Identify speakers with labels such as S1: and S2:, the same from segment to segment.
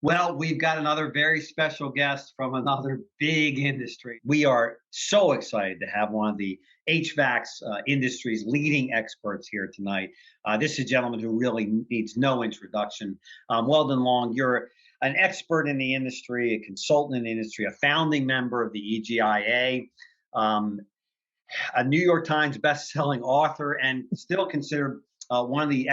S1: Well, we've got another very special guest from another big industry. We are so excited to have one of the HVAC's industry's leading experts here tonight. This is a gentleman who really needs no introduction. Weldon Long, you're an expert in the industry, a consultant in the industry, a founding member of the EGIA, um, a New York Times best-selling author, and still considered one of the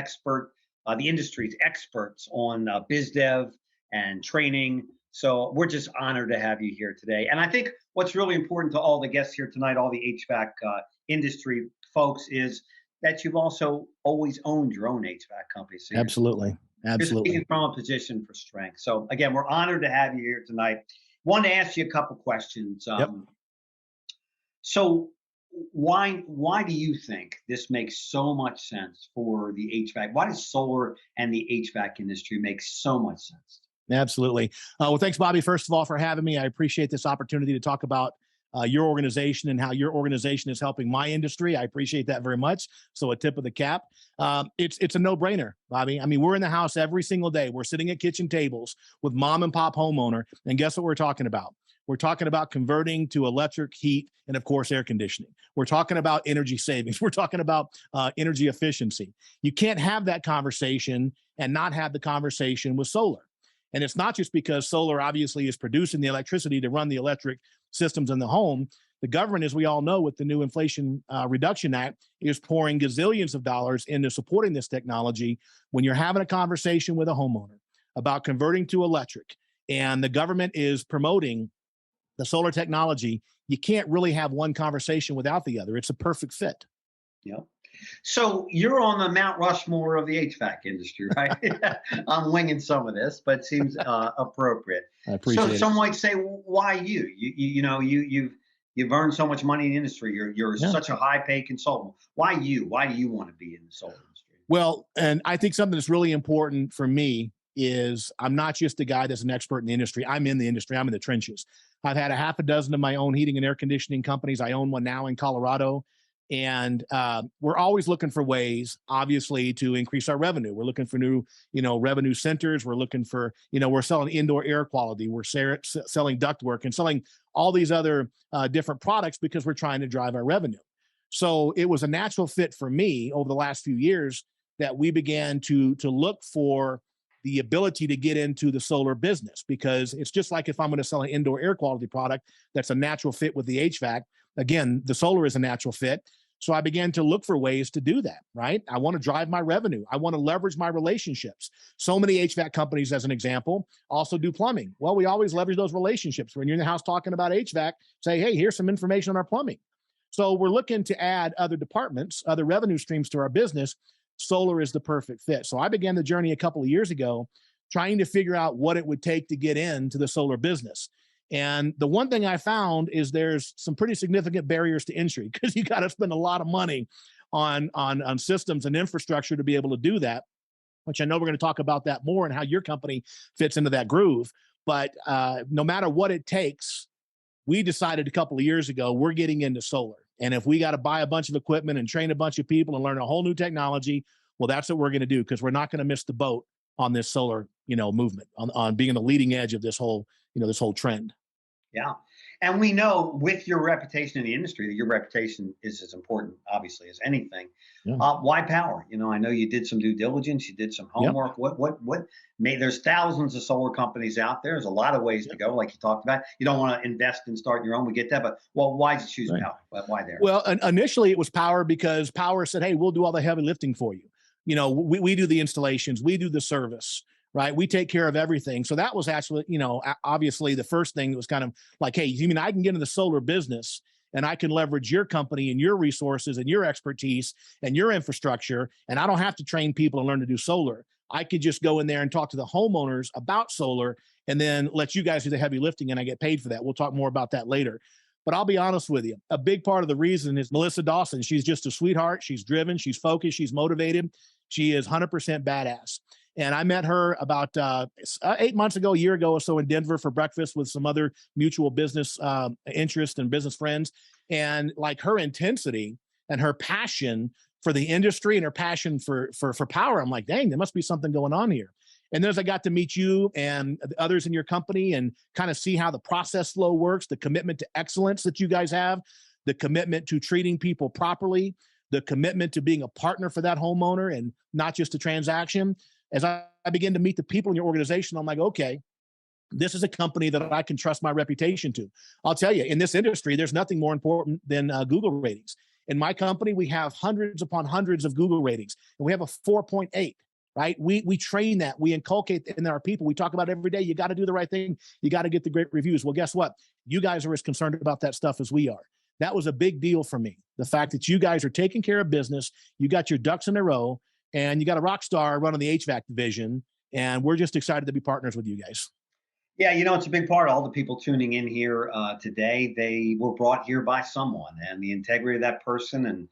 S1: industry's experts on biz dev and training. So we're just honored to have you here today. And I think what's really important to all the guests here tonight, all the HVAC industry folks, is that you've also always owned your own HVAC company. So
S2: Absolutely.
S1: you're
S2: Absolutely.
S1: speaking from a position for strength. So again, we're honored to have you here tonight. Want to ask you a couple questions.
S2: Yep.
S1: So why do you think this makes so much sense for the HVAC? Why does solar and the HVAC industry make so much sense?
S2: Absolutely. Well, thanks, Bobby, first of all, for having me. I appreciate this opportunity to talk about your organization and how your organization is helping my industry. I appreciate that very much. So a tip of the cap. It's a no-brainer, Bobby. I mean, we're in the house every single day. We're sitting at kitchen tables with mom and pop homeowner. And guess what we're talking about? We're talking about converting to electric, heat, and of course, air conditioning. We're talking about energy savings. We're talking about energy efficiency. You can't have that conversation and not have the conversation with solar. And it's not just because solar obviously is producing the electricity to run the electric systems in the home. The government, as we all know, with the new Inflation Reduction Act, is pouring gazillions of dollars into supporting this technology. When you're having a conversation with a homeowner about converting to electric and the government is promoting the solar technology, you can't really have one conversation without the other. It's a perfect fit.
S1: Yeah. So you're on the Mount Rushmore of the HVAC industry, right? I'm winging some of this, but it seems appropriate.
S2: I
S1: So
S2: appreciate it.
S1: some might say, well, why you? You've earned so much money in the industry. You're
S2: Yeah.
S1: such a high paid consultant. Why you? Why do you want to be in the solar industry?
S2: Well, and I think something that's really important for me is I'm not just a guy that's an expert in the industry. I'm in the industry. I'm in the trenches. I've had a half a dozen of my own heating and air conditioning companies. I own one now in Colorado. And we're always looking for ways, obviously, to increase our revenue. We're looking for new, revenue centers. We're looking for, we're selling indoor air quality. We're selling ductwork and selling all these other different products because we're trying to drive our revenue. So it was a natural fit for me over the last few years that we began to look for the ability to get into the solar business, because it's just like if I'm going to sell an indoor air quality product, that's a natural fit with the HVAC. Again, the solar is a natural fit. So I began to look for ways to do that, right? I want to drive my revenue. I want to leverage my relationships. So many HVAC companies, as an example, also do plumbing. Well, we always leverage those relationships. When you're in the house talking about HVAC, say, hey, here's some information on our plumbing. So we're looking to add other departments, other revenue streams to our business. Solar is the perfect fit. So I began the journey a couple of years ago, trying to figure out what it would take to get into the solar business. And the one thing I found is there's some pretty significant barriers to entry, because you got to spend a lot of money on systems and infrastructure to be able to do that, which I know we're going to talk about that more and how your company fits into that groove. But no matter what it takes, we decided a couple of years ago, we're getting into solar. And if we got to buy a bunch of equipment and train a bunch of people and learn a whole new technology, well, that's what we're going to do, because we're not going to miss the boat on this solar, movement, on being the leading edge of this whole trend.
S1: Yeah. And we know with your reputation in the industry that your reputation is as important, obviously, as anything.
S2: Yeah.
S1: Why Powur? I know you did some due diligence, you did some
S2: Yep.
S1: homework. What made, there's thousands of solar companies out there. There's a lot of ways to go, like you talked about. You don't want to invest and start your own. We get that. But why did you choose
S2: Right.
S1: Powur? Why there?
S2: Well, initially it was Powur, because Powur said, hey, we'll do all the heavy lifting for you. We do the installations, we do the service, right? We take care of everything. So that was actually, obviously the first thing that was kind of like, hey, you mean I can get into the solar business and I can leverage your company and your resources and your expertise and your infrastructure, and I don't have to train people and learn to do solar. I could just go in there and talk to the homeowners about solar and then let you guys do the heavy lifting, and I get paid for that. We'll talk more about that later. But I'll be honest with you, a big part of the reason is Melissa Dawson. She's just a sweetheart. She's driven, she's focused, she's motivated. She is 100% badass. And I met her about 8 months ago, a year ago or so, in Denver for breakfast with some other mutual business interest and business friends. And like, her intensity and her passion for the industry and her passion for Powur, I'm like, dang, there must be something going on here. And then as I got to meet you and the others in your company and kind of see how the process flow works, the commitment to excellence that you guys have, the commitment to treating people properly, the commitment to being a partner for that homeowner and not just a transaction. As I begin to meet the people in your organization, I'm like, okay, this is a company that I can trust my reputation to. I'll tell you, in this industry, there's nothing more important than Google ratings. In my company, we have hundreds upon hundreds of Google ratings, and we have a 4.8. Right? We train that. We inculcate in our people. We talk about every day. You got to do the right thing. You got to get the great reviews. Well, guess what? You guys are as concerned about that stuff as we are. That was a big deal for me. The fact that you guys are taking care of business, you got your ducks in a row, and you got a rock star running the HVAC division. And we're just excited to be partners with you guys.
S1: Yeah, it's a big part. All the people tuning in here today, they were brought here by someone, and the integrity of that person and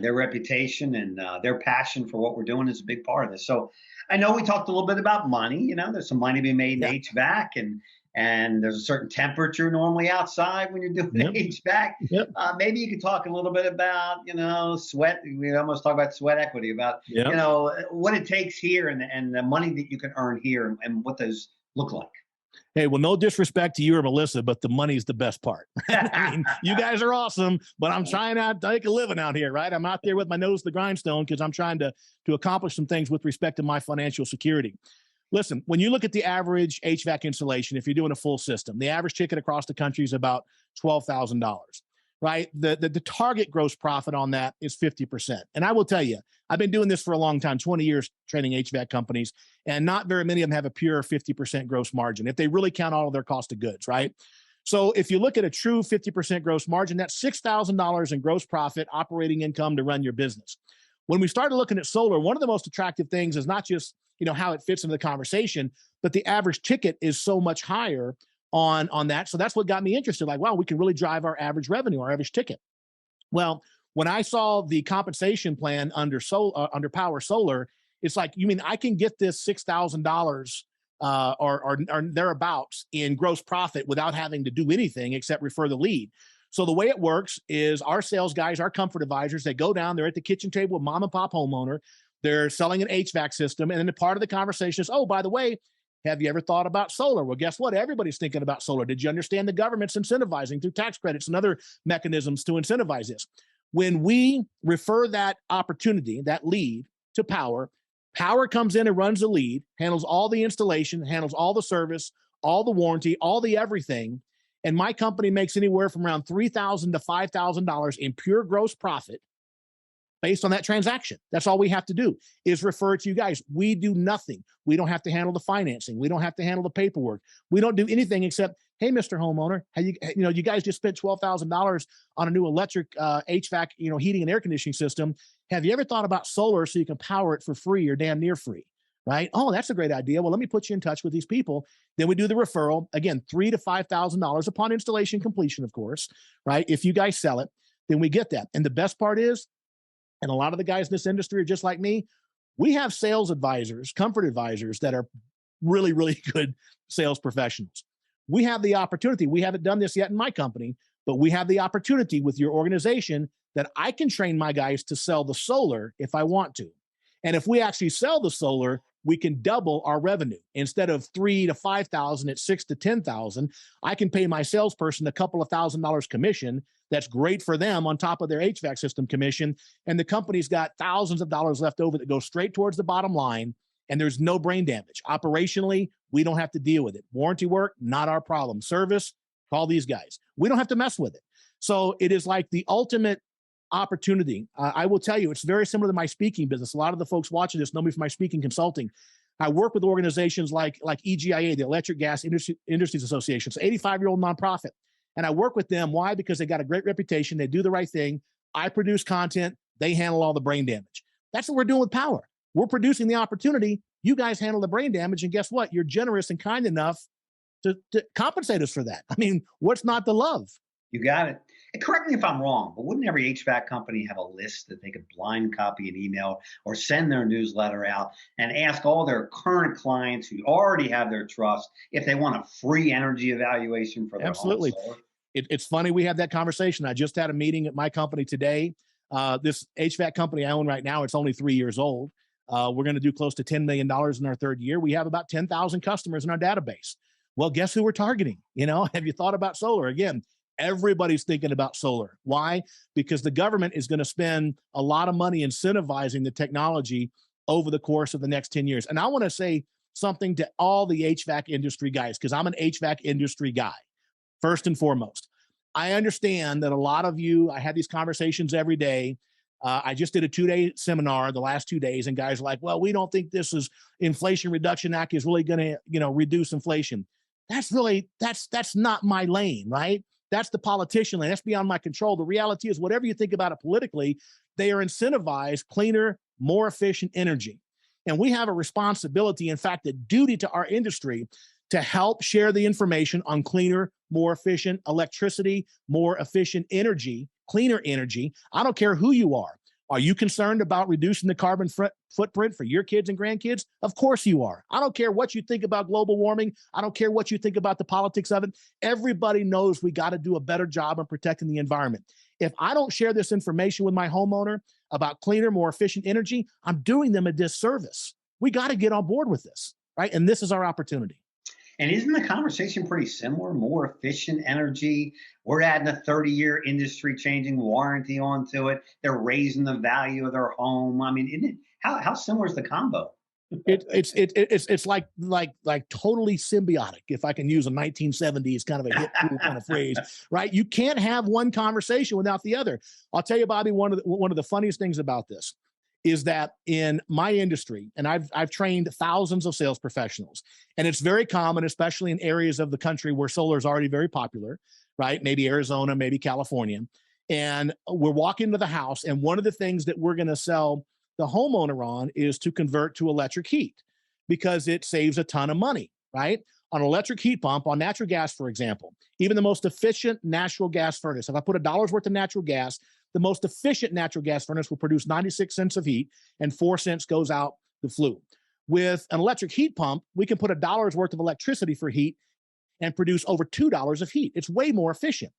S1: their reputation and their passion for what we're doing is a big part of this. So I know we talked a little bit about money. There's some money being made in HVAC, and there's a certain temperature normally outside when you're doing HVAC. Maybe you could talk a little bit about, sweat. We almost talk about sweat equity, about, what it takes here and the money that you can earn here and what those look like.
S2: Hey, well, no disrespect to you or Melissa, but the money's the best part. I mean, you guys are awesome, but I'm trying to make a living out here, right? I'm out there with my nose to the grindstone because I'm trying to accomplish some things with respect to my financial security. Listen, when you look at the average HVAC installation, if you're doing a full system, the average ticket across the country is about $12,000, right? The target gross profit on that is 50%. And I will tell you, I've been doing this for a long time, 20 years training HVAC companies, and not very many of them have a pure 50% gross margin if they really count all of their cost of goods, right? So if you look at a true 50% gross margin, that's $6,000 in gross profit, operating income to run your business. When we started looking at solar, one of the most attractive things is not just how it fits into the conversation, but the average ticket is so much higher on that. So that's what got me interested. Like, wow, we can really drive our average revenue, our average ticket. Well, when I saw the compensation plan under Powur Solar, it's like, you mean I can get this $6,000 or thereabouts in gross profit without having to do anything except refer the lead. So the way it works is our sales guys, our comfort advisors, they go down, they're at the kitchen table with mom and pop homeowner, they're selling an HVAC system, and then the part of the conversation is, oh, by the way, have you ever thought about solar? Well, guess what? Everybody's thinking about solar. Did you understand the government's incentivizing through tax credits and other mechanisms to incentivize this? When we refer that opportunity, that lead to Powur, Powur comes in and runs the lead, handles all the installation, handles all the service, all the warranty, all the everything. And my company makes anywhere from around $3,000 to $5,000 in pure gross profit based on that transaction. That's all we have to do is refer to you guys. We do nothing. We don't have to handle the financing. We don't have to handle the paperwork. We don't do anything except, hey, Mr. Homeowner, you guys just spent $12,000 on a new electric HVAC, heating and air conditioning system. Have you ever thought about solar so you can power it for free or damn near free? Right? Oh, that's a great idea. Well, let me put you in touch with these people. Then we do the referral. Again, $3,000 to $5,000 upon installation completion, of course, right? If you guys sell it, then we get that. And the best part is, and a lot of the guys in this industry are just like me, we have sales advisors, comfort advisors that are really, really good sales professionals. We have the opportunity. We haven't done this yet in my company, but we have the opportunity with your organization that I can train my guys to sell the solar if I want to. And if we actually sell the solar, we can double our revenue. Instead of $3,000 to $5,000 at $6,000 to $10,000, I can pay my salesperson a couple of $1,000s commission. That's great for them on top of their HVAC system commission. And the company's got thousands of dollars left over that go straight towards the bottom line. And there's no brain damage. Operationally, we don't have to deal with it. Warranty work, not our problem. Service, call these guys. We don't have to mess with it. So it is like the ultimate opportunity. I will tell you, it's very similar to my speaking business. A lot of the folks watching this know me from my speaking consulting. I work with organizations like EGIA, the Electric Gas Industries Association. It's an 85-year-old nonprofit. And I work with them. Why? Because they got a great reputation. They do the right thing. I produce content. They handle all the brain damage. That's what we're doing with Powur. We're producing the opportunity. You guys handle the brain damage. And guess what? You're generous and kind enough to compensate us for that. I mean, what's not to love?
S1: You got it. And correct me if I'm wrong, but wouldn't every HVAC company have a list that they could blind copy an email or send their newsletter out and ask all their current clients who already have their trust if they want a free energy evaluation for their
S2: Absolutely.
S1: home solar?
S2: It's funny we have that conversation. I just had a meeting at my company today. This HVAC company I own right now, it's only 3 years old. We're going to do close to $10 million in our third year. We have about 10,000 customers in our database. Well, guess who we're targeting? Have you thought about solar? Again, everybody's thinking about solar. Why? Because the government is going to spend a lot of money incentivizing the technology over the course of the next 10 years. And I want to say something to all the HVAC industry guys, because I'm an HVAC industry guy, first and foremost. I understand that a lot of you, I have these conversations every day. I just did a 2-day seminar the last 2 days, and guys are like, well, we don't think this is Inflation Reduction Act is really going to, reduce inflation. That's not my lane, right? That's the politician lane. That's beyond my control. The reality is, whatever you think about it politically, they are incentivized cleaner, more efficient energy. And we have a responsibility, in fact, a duty to our industry to help share the information on cleaner, more efficient electricity, more efficient energy, cleaner energy. I don't care who you are. Are you concerned about reducing the carbon footprint for your kids and grandkids? Of course you are. I don't care what you think about global warming. I don't care what you think about the politics of it. Everybody knows we got to do a better job of protecting the environment. If I don't share this information with my homeowner about cleaner, more efficient energy, I'm doing them a disservice. We got to get on board with this, right? And this is our opportunity.
S1: And isn't the conversation pretty similar? More efficient energy. We're adding a 30-year industry changing warranty onto it. They're raising the value of their home. I mean, isn't it, how similar is the combo?
S2: It's like totally symbiotic, if I can use a 1970s kind of a hit cool kind of phrase, right? You can't have one conversation without the other. I'll tell you, Bobby, one of the funniest things about this is that in my industry, and I've trained thousands of sales professionals, and it's very common, especially in areas of the country where solar is already very popular, right? Maybe Arizona, maybe California. And we're walking to the house, and one of the things that we're going to sell the homeowner on is to convert to electric heat, because it saves a ton of money, right? On an electric heat pump, on natural gas, for example, even the most efficient natural gas furnace, if I put $1 worth of natural gas, the most efficient natural gas furnace will produce 96 cents of heat, and 4 cents goes out the flue. With an electric heat pump, we can put $1 worth of electricity for heat and produce over $2 of heat. It's way more efficient,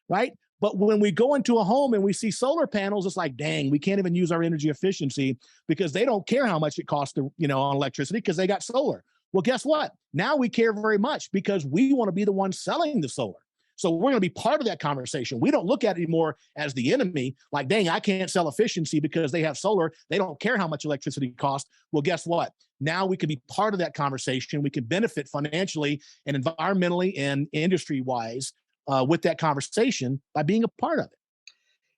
S2: right? But when we go into a home and we see solar panels, it's like, dang, we can't even use our energy efficiency because they don't care how much it costs to, on electricity, because they got solar. Well, guess what? Now we care very much because we want to be the ones selling the solar. So we're going to be part of that conversation. We don't look at it anymore as the enemy, like, dang, I can't sell efficiency because they have solar. They don't care how much electricity costs. Well, guess what? Now we can be part of that conversation. We can benefit financially and environmentally and industry-wise with that conversation by being a part of it.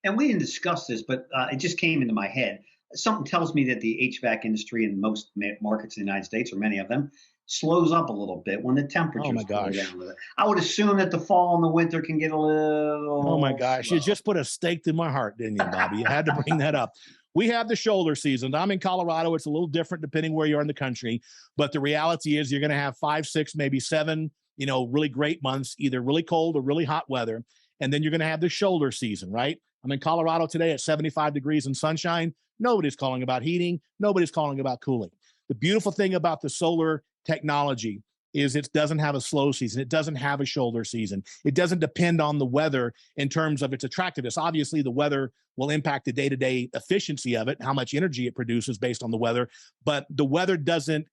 S1: And we didn't discuss this, but it just came into my head. Something tells me that the HVAC industry in most markets in the United States, or many of them, slows up a little bit when the temperatures go down with it. I would assume that the fall and the winter can get a little.
S2: Oh my gosh, slow. You just put a stake through my heart, didn't you, Bobby? You had to bring that up. We have the shoulder season. I'm in Colorado. It's a little different depending where you are in the country. But the reality is you're going to have 5, 6, maybe 7, really great months, either really cold or really hot weather. And then you're going to have the shoulder season, right? I'm in Colorado today at 75 degrees and sunshine. Nobody's calling about heating. Nobody's calling about cooling. The beautiful thing about the solar technology is it doesn't have a slow season. It doesn't have a shoulder season. It doesn't depend on the weather in terms of its attractiveness. Obviously, the weather will impact the day-to-day efficiency of it, how much energy it produces based on the weather. But the weather doesn't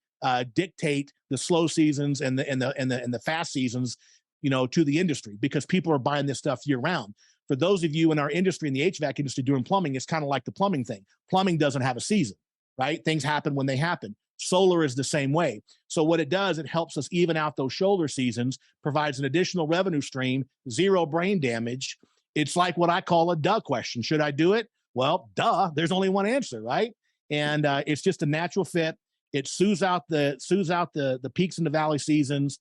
S2: dictate the slow seasons and the fast seasons, to the industry, because people are buying this stuff year round. For those of you in our industry, in the HVAC industry doing plumbing, it's kind of like the plumbing thing. Plumbing doesn't have a season, right? Things happen when they happen. Solar is the same way. So what it does, it helps us even out those shoulder seasons, provides an additional revenue stream, zero brain damage. It's like what I call a duh question. Should I do it? Well, duh, there's only one answer, right? And it's just a natural fit. It soothes out the peaks and the valley seasons.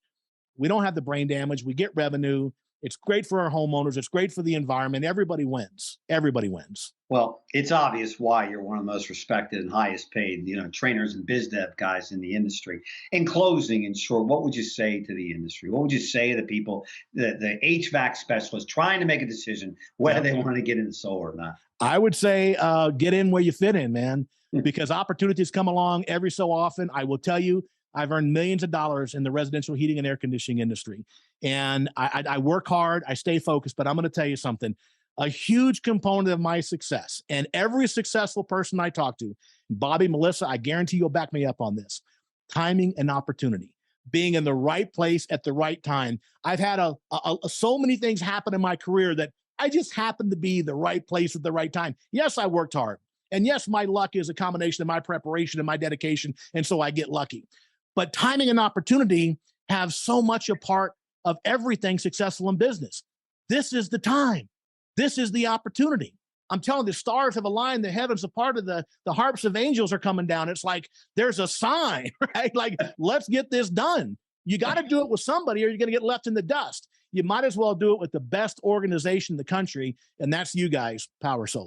S2: We don't have the brain damage. We get revenue. It's great for our homeowners. It's great for the environment. Everybody wins. Everybody wins.
S1: Well, it's obvious why you're one of the most respected and highest paid, trainers and biz dev guys in the industry. In closing, in short, what would you say to the industry? What would you say to the people, the HVAC specialists trying to make a decision whether they want to get into solar or not?
S2: I would say get in where you fit in, man, because opportunities come along every so often. I will tell you, I've earned millions of dollars in the residential heating and air conditioning industry. And I work hard, I stay focused, but I'm going to tell you something. A huge component of my success, and every successful person I talk to, Bobby, Melissa, I guarantee you'll back me up on this: timing and opportunity, being in the right place at the right time. I've had so many things happen in my career that I just happened to be the right place at the right time. Yes, I worked hard. And yes, my luck is a combination of my preparation and my dedication. And so I get lucky. But timing and opportunity have so much a part of everything successful in business. This is the time. This is the opportunity. I'm telling you, the stars have aligned, the heavens, a part of the harps of angels are coming down. It's like there's a sign, right? Like, let's get this done. You got to do it with somebody or you're going to get left in the dust. You might as well do it with the best organization in the country, and that's you guys, Powur Solar.